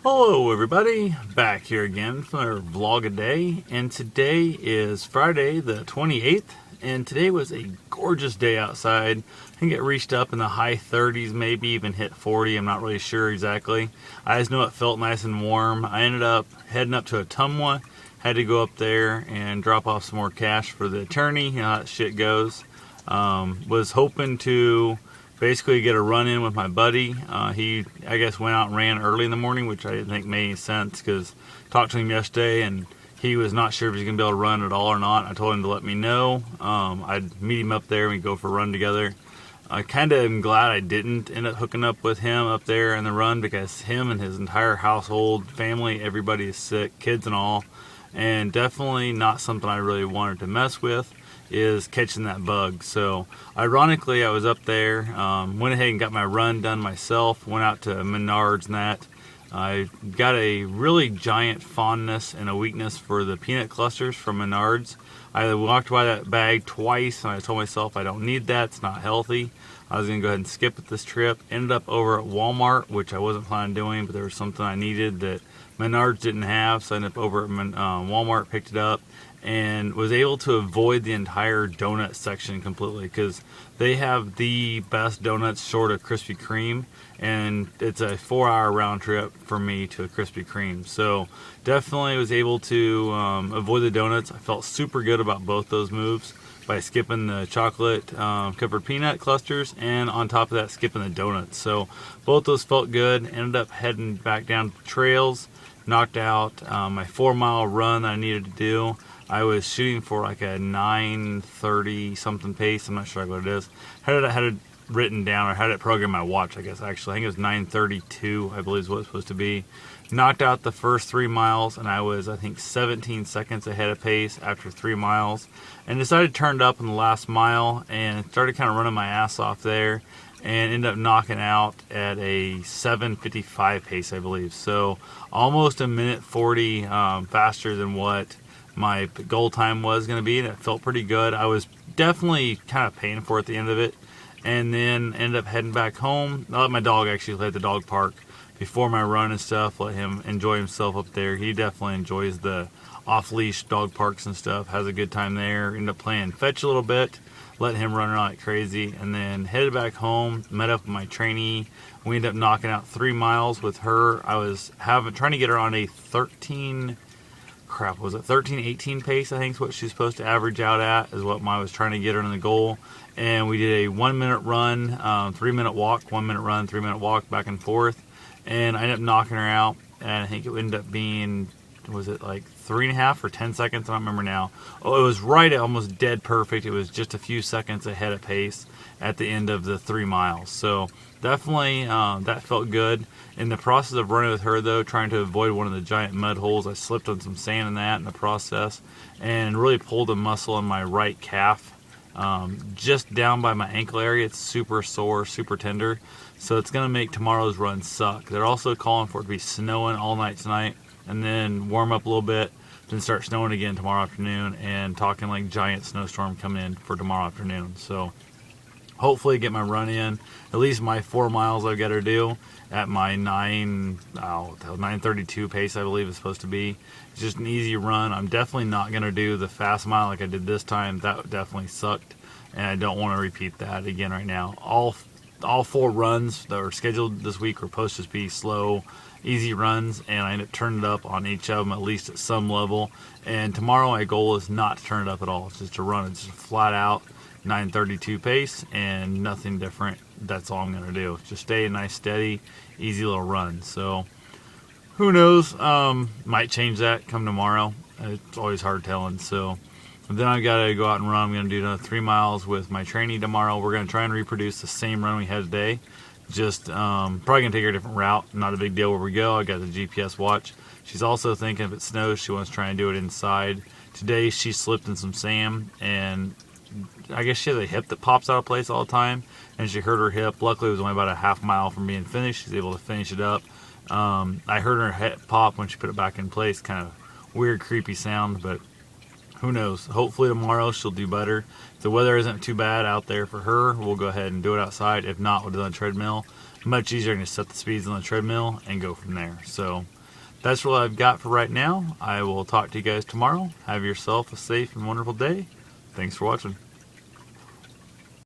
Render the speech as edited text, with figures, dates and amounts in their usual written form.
Hello everybody, back here again for our vlog a day, and today is Friday the 28th, and today was a gorgeous day outside. I think it reached up in the high 30s, maybe even hit 40, I'm not really sure exactly. I just know it felt nice and warm. I ended up heading up to Ottumwa, had to go up there and drop off some more cash for the attorney, you know how that shit goes. Was hoping to basically get a run in with my buddy. He, I guess, went out and ran early in the morning, which I didn't think made any sense because I talked to him yesterday and he was not sure if he was going to be able to run at all or not. I told him to let me know. I'd meet him up there and we'd go for a run together. I kind of am glad I didn't end up hooking up with him up there in the run because him and his entire household, family, everybody is sick, kids and all, and definitely not something I really wanted to mess with is catching that bug. So ironically, I was up there, went ahead and got my run done myself, went out to Menards and that. I got a really giant fondness and a weakness for the peanut clusters from Menards. I walked by that bag twice and I told myself I don't need that, it's not healthy. I was going to go ahead and skip it this trip. Ended up over at Walmart, which I wasn't planning on doing, but there was something I needed that Menards didn't have, so I ended up over at Walmart, picked it up, and was able to avoid the entire donut section completely because they have the best donuts short of Krispy Kreme, and it's a 4-hour round trip for me to a Krispy Kreme. So definitely was able to avoid the donuts. I felt super good about both those moves by skipping the chocolate covered peanut clusters and on top of that skipping the donuts. So both those felt good. Ended up heading back down the trails, knocked out my 4-mile run that I needed to do. I was shooting for like a 9:30 something pace. I'm not sure what it is. Had it written down or had it programmed my watch, I guess, actually. I think it was 9:32, I believe is what it's supposed to be. Knocked out the first 3 miles, and I was, I think, 17 seconds ahead of pace after 3 miles. And decided to turn it up in the last mile and started kind of running my ass off there and ended up knocking out at a 7:55 pace, I believe. So almost a minute 40 faster than what my goal time was going to be, and it felt pretty good. I was definitely kind of paying for it at the end of it, and then ended up heading back home. I let my dog actually play at the dog park before my run and stuff, let him enjoy himself up there. He definitely enjoys the off-leash dog parks and stuff, has a good time there. Ended up playing fetch a little bit, let him run around like crazy, and then headed back home, met up with my trainee. We ended up knocking out 3 miles with her. I was trying to get her on a 13-18 pace, I think is what she's supposed to average out at, is what I was trying to get her in the goal. And we did a 1-minute run, 3-minute walk, 1-minute run, 3-minute walk, back and forth. And I ended up knocking her out, and I think it ended up being, was it like 3.5 or 10 seconds? I don't remember now. Oh, it was right at almost dead perfect. It was just a few seconds ahead of pace at the end of the 3 miles. So definitely that felt good. In the process of running with her, though, trying to avoid one of the giant mud holes, I slipped on some sand in that in the process and really pulled a muscle in my right calf. Just down by my ankle area. It's super sore, super tender. So it's going to make tomorrow's run suck. They're also calling for it to be snowing all night tonight and then warm up a little bit, then start snowing again tomorrow afternoon, and talking like giant snowstorm coming in for tomorrow afternoon. So hopefully get my run in, at least my 4 miles I've got to do at my 9:32 pace, I believe it's supposed to be. It's just an easy run. I'm definitely not going to do the fast mile like I did this time. That definitely sucked, and I don't want to repeat that again right now. All 4 runs that were scheduled this week were supposed to be slow, easy runs, and I ended up turning it up on each of them at least at some level. And tomorrow my goal is not to turn it up at all. It's just to run it just flat out 9:32 pace and nothing different. That's all I'm going to do. Just stay a nice, steady, easy little run. So who knows? Might change that come tomorrow. It's always hard telling. So then I've got to go out and run. I'm going to do another 3 miles with my trainee tomorrow. We're going to try and reproduce the same run we had today. Just probably going to take her a different route. Not a big deal where we go. I got the GPS watch. She's also thinking if it snows, she wants to try and do it inside. Today she slipped in some sand, and I guess she has a hip that pops out of place all the time, and she hurt her hip. Luckily, it was only about a half mile from being finished. She's able to finish it up. I heard her hip pop when she put it back in place. Kind of weird, creepy sound, but who knows? Hopefully tomorrow she'll do better. If the weather isn't too bad out there for her, we'll go ahead and do it outside. If not, we'll do it on the treadmill. much easier to set the speeds on the treadmill and go from there. So that's what I've got for right now. I will talk to you guys tomorrow. Have yourself a safe and wonderful day. Thanks for watching.